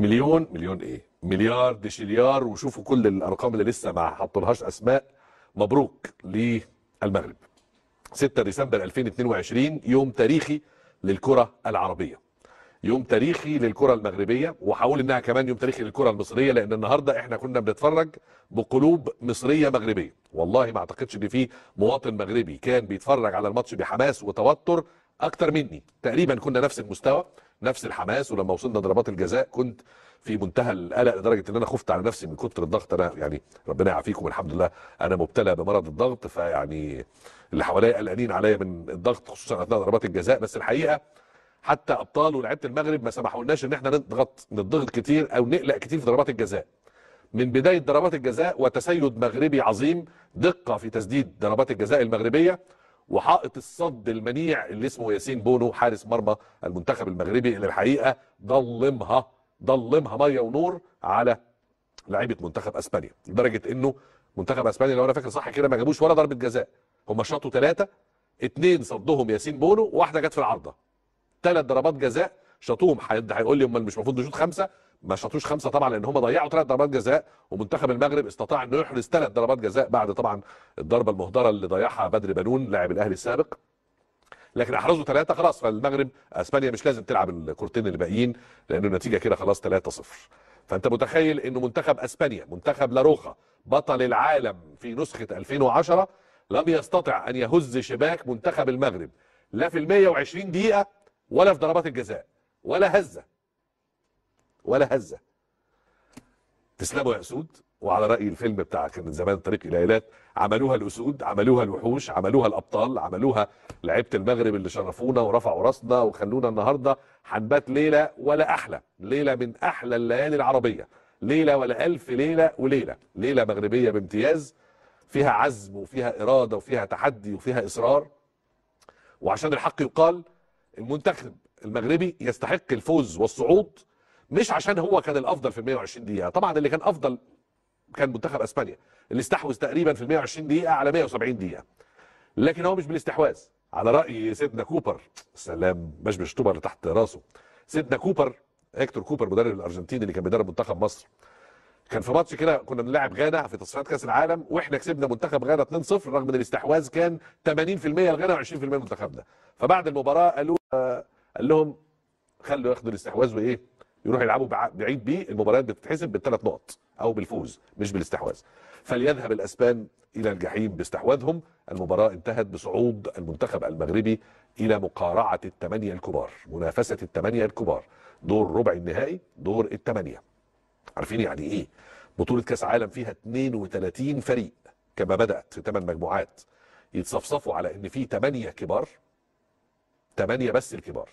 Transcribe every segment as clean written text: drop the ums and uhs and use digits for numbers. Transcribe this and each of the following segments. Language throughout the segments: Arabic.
مليون مليون ايه، مليار دشليار، وشوفوا كل الارقام اللي لسه ما حطولهاش اسماء. مبروك للمغرب. 6 ديسمبر 2022 يوم تاريخي للكرة العربية، يوم تاريخي للكرة المغربية، وهقول انها كمان يوم تاريخي للكرة المصرية، لان النهارده احنا كنا بنتفرج بقلوب مصرية مغربية. والله ما اعتقدش ان في مواطن مغربي كان بيتفرج على الماتش بحماس وتوتر اكتر مني. تقريبا كنا نفس المستوى، نفس الحماس، ولما وصلنا ضربات الجزاء كنت في منتهى القلق لدرجه ان انا خفت على نفسي من كتر الضغط. انا يعني ربنا يعافيكم، الحمد لله انا مبتلى بمرض الضغط، فيعني اللي حواليا قلقانين عليا من الضغط خصوصا اثناء ضربات الجزاء. بس الحقيقه حتى ابطال ولاعيبه المغرب ما سمحولناش ان احنا نضغط كتير او نقلق كتير في ضربات الجزاء. من بدايه ضربات الجزاء وتسيد مغربي عظيم، دقه في تسديد ضربات الجزاء المغربيه، وحائط الصد المنيع اللي اسمه ياسين بونو حارس مرمى المنتخب المغربي، اللي الحقيقه ضلمها ميه ونور على لعيبه منتخب اسبانيا، لدرجه انه منتخب اسبانيا لو انا فاكر صح كده ما جابوش ولا ضربه جزاء. هم شاطوا 3، 2 صدهم ياسين بونو، واحده جت في العارضه. 3 ضربات جزاء شاطوهم. حد هيقول لي امال مش المفروض نشوط 5؟ ما شاطوش 5 طبعا، لان هم ضيعوا 3 ضربات جزاء، ومنتخب المغرب استطاع انه يحرز 3 ضربات جزاء بعد طبعا الضربه المهدره اللي ضيعها بدر بنون لاعب الاهلي السابق. لكن احرزوا 3 خلاص، فالمغرب اسبانيا مش لازم تلعب الكورتين اللي باقيين، لان النتيجه كده خلاص 3-0. فانت متخيل انه منتخب اسبانيا، منتخب لاروخا بطل العالم في نسخه 2010، لم يستطع ان يهز شباك منتخب المغرب لا في ال 120 دقيقه ولا في ضربات الجزاء، ولا هزه ولا هزه. تسلموا يا اسود. وعلى راي الفيلم بتاع كان زمان طريق الى ايلات، عملوها الاسود، عملوها الوحوش، عملوها الابطال، عملوها لعيبه المغرب اللي شرفونا ورفعوا راسنا وخلونا النهارده هنبات ليله ولا احلى، ليله من احلى الليالي العربيه، ليله ولا الف ليله وليله، ليله مغربيه بامتياز، فيها عزم وفيها اراده وفيها تحدي وفيها اصرار. وعشان الحق يقال، المنتخب المغربي يستحق الفوز والصعود، مش عشان هو كان الافضل في ال 120 دقيقه. طبعا اللي كان افضل كان منتخب اسبانيا اللي استحوذ تقريبا في ال 120 دقيقه على 170 دقيقه، لكن هو مش بالاستحواذ. على راي سيدنا كوبر، سلام مش طوبه اللي تحت راسه، سيدنا كوبر، هيكتور كوبر مدرب الارجنتين اللي كان بيدرب منتخب مصر، كان في ماتش كده كنا بنلاعب غانا في تصفيات كاس العالم، واحنا كسبنا منتخب غانا 2-0 رغم ان الاستحواذ كان 80% لغانا و20% منتخبنا. فبعد المباراه قال لهم خلوا ياخدوا الاستحواذ وايه، يروحوا يلعبوا بعيد بيه، المباريات بتتحسب بالثلاث نقط او بالفوز مش بالاستحواذ. فليذهب الاسبان الى الجحيم باستحواذهم. المباراه انتهت بصعود المنتخب المغربي الى مقارعه الثمانيه الكبار، منافسه الثمانيه الكبار، دور ربع النهائي، دور الثمانيه. عارفين يعني ايه بطوله كاس عالم فيها 32 فريق كما بدات في 8 مجموعات يتصفصفوا على ان في 8 كبار، 8 بس الكبار،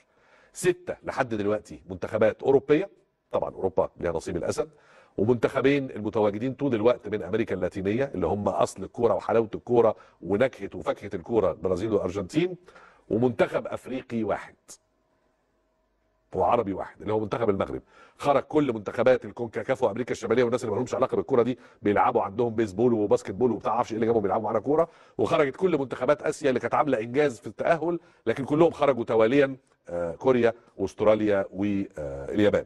6 لحد دلوقتي منتخبات اوروبيه، طبعا اوروبا لها نصيب الاسد، ومنتخبين المتواجدين طول الوقت من امريكا اللاتينيه اللي هم اصل الكوره وحلاوه الكوره ونكهه وفاكهه الكوره، البرازيل والارجنتين، ومنتخب افريقي واحد وعربي واحد اللي هو منتخب المغرب. خرج كل منتخبات الكونكاكاف وامريكا الشماليه والناس اللي ما لهمش علاقه بالكوره دي بيلعبوا عندهم بيسبول وباسكت بول وبتاع معرفش ايه اللي جابهم بيلعبوا معانا كوره، وخرجت كل منتخبات اسيا اللي كانت عامله انجاز في التاهل، لكن كلهم خرجوا تواليا، كوريا واستراليا واليابان.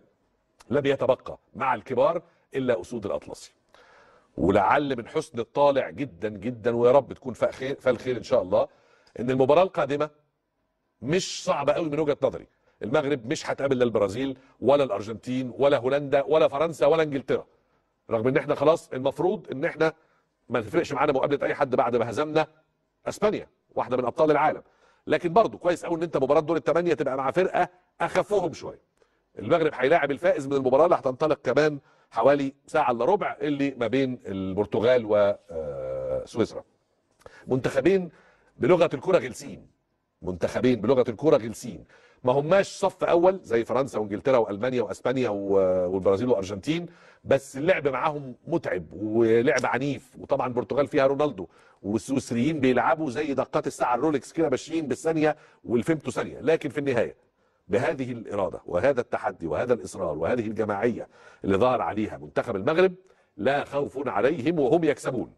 لم يتبقى مع الكبار الا اسود الاطلسي. ولعل من حسن الطالع جدا جدا، ويا رب تكون فالخير ان شاء الله، ان المباراه القادمه مش صعبه قوي من وجهه نظري. المغرب مش هتقابل لا البرازيل ولا الارجنتين ولا هولندا ولا فرنسا ولا انجلترا، رغم ان احنا خلاص المفروض ان احنا ما تفرقش معانا مقابله اي حد بعد ما هزمنا اسبانيا واحده من ابطال العالم. لكن برضه كويس قوي ان انت مباراه دور الثمانيه تبقى مع فرقه اخفهم شويه. المغرب هيلاعب الفائز من المباراه اللي هتنطلق كمان حوالي ساعه الا ربع، اللي ما بين البرتغال وسويسرا. منتخبين بلغه الكره غلسين، منتخبين بلغه الكوره غلسين، ما هماش صف اول زي فرنسا وانجلترا والمانيا واسبانيا والبرازيل والارجنتين، بس اللعب معاهم متعب ولعب عنيف. وطبعا البرتغال فيها رونالدو، والسويسريين بيلعبوا زي دقات الساعه الرولكس كده ماشيين بالثانيه والفيمتو ثانيه. لكن في النهايه بهذه الاراده وهذا التحدي وهذا الاصرار وهذه الجماعيه اللي ظهر عليها منتخب المغرب، لا خوف عليهم وهم يكسبون،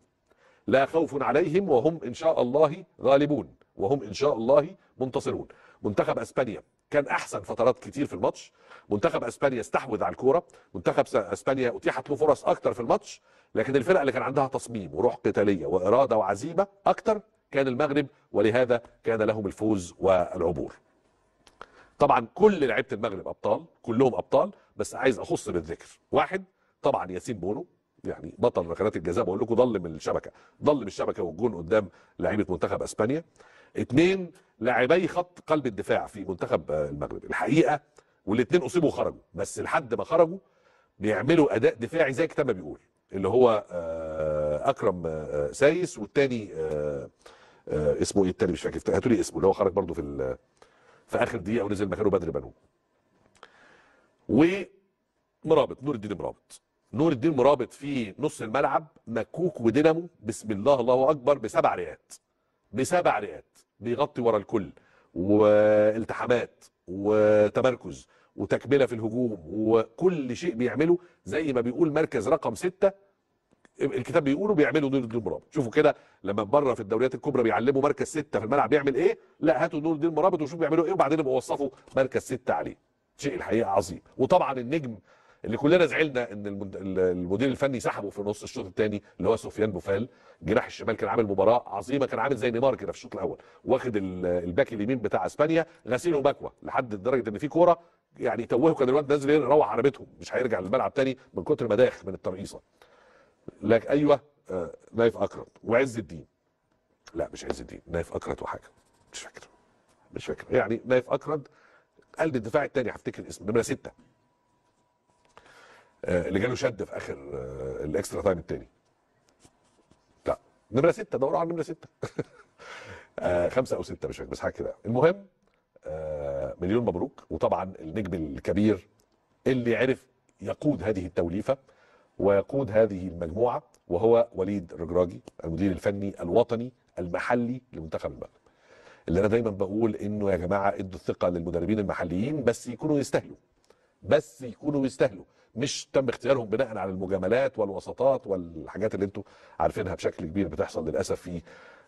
لا خوف عليهم وهم ان شاء الله غالبون، وهم ان شاء الله منتصرون. منتخب اسبانيا كان احسن فترات كتير في الماتش. منتخب اسبانيا استحوذ على الكوره، منتخب اسبانيا اتيحت له فرص اكتر في الماتش، لكن الفرق اللي كان عندها تصميم وروح قتاليه واراده وعزيمه اكتر كان المغرب، ولهذا كان لهم الفوز والعبور. طبعا كل لعيبه المغرب ابطال، كلهم ابطال، بس عايز اخص بالذكر واحد، طبعا ياسين بونو، يعني بطل ركلات الجزاء، بقول لكم ضل من الشبكه، ضل من الشبكه والجون قدام لعيبه منتخب اسبانيا. اثنين، لاعبي خط قلب الدفاع في منتخب المغرب الحقيقه، والاثنين اصيبوا وخرجوا، بس لحد ما خرجوا بيعملوا اداء دفاعي زي كتاب ما بيقول، اللي هو اكرم سايس، والثاني اسمه ايه الثاني مش فاكر، هاتوا لي اسمه، اللي هو خرج برضه في اخر دقيقه ونزل مكانه بدر بنون. ومرابط، نور الدين مرابط، نور الدين مرابط في نص الملعب مكوك ودينامو، بسم الله الله اكبر، بسبع رئات، بسبع رئات، بيغطي ورا الكل، والتحامات وتمركز وتكمله في الهجوم، وكل شيء بيعمله زي ما بيقول مركز رقم 6 الكتاب بيقولوا بيعملوا نور الدين مرابط. شوفوا كده لما بره في الدوريات الكبرى بيعلموا مركز 6 في الملعب بيعمل ايه، لا هاتوا نور الدين مرابط وشوفوا بيعملوا ايه، وبعدين يبقوا وصفوا مركز 6 عليه. شيء الحقيقه عظيم. وطبعا النجم اللي كلنا زعلنا ان المدير الفني سحبه في نص الشوط الثاني، اللي هو سفيان بوفال، جناح الشمال، كان عامل مباراه عظيمه، كان عامل زي نيمار كده في الشوط الاول، واخد الباك اليمين بتاع اسبانيا غسيل ومكوى، لحد درجه ان في كوره يعني توهوا، كان الواد نازل يروح على بيتهم، مش هيرجع للملعب تاني من كتر ما داخ من الترقيصه. لك ايوه نايف اكرم وعز الدين، لا مش عز الدين، نايف اكرد وحاجه مش فاكر يعني نايف اكرد، قلب الدفاع الثاني هفتكر اسمه، نمره 6 اللي جاله شد في اخر الاكسترا تايم الثاني، لا نمره 6، دوروا على نمره 6 5 او 6 مش فاكر، بس حاجه كده. المهم مليون مبروك. وطبعا النجم الكبير اللي عرف يقود هذه التوليفه ويقود هذه المجموعه، وهو وليد الرجراجي، المدير الفني الوطني المحلي لمنتخب المغرب، اللي انا دايما بقول انه يا جماعه ادوا الثقه للمدربين المحليين، بس يكونوا يستاهلوا، بس يكونوا يستاهلوا، مش تم اختيارهم بناء على المجاملات والوساطات والحاجات اللي انتم عارفينها بشكل كبير بتحصل للاسف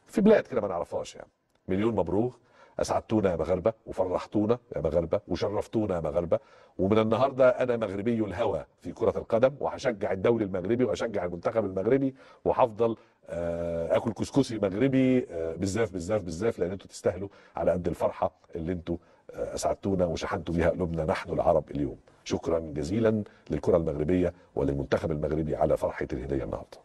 في بلاد كده ما نعرفهاش يعني. مليون مبروك، اسعدتونا يا مغاربه، وفرحتونا يا مغاربه، وشرفتونا يا مغاربه. ومن النهارده انا مغربي الهوى في كره القدم، وهشجع الدوري المغربي واشجع المنتخب المغربي، وهفضل اكل كسكسي مغربي بالزاف بالزاف بالزاف، لان انتوا تستاهلوا على قد الفرحه اللي انتوا اسعدتونا وشحنتوا بيها قلوبنا نحن العرب اليوم. شكرا جزيلا للكره المغربيه وللمنتخب المغربي على فرحه الهديه النهارده.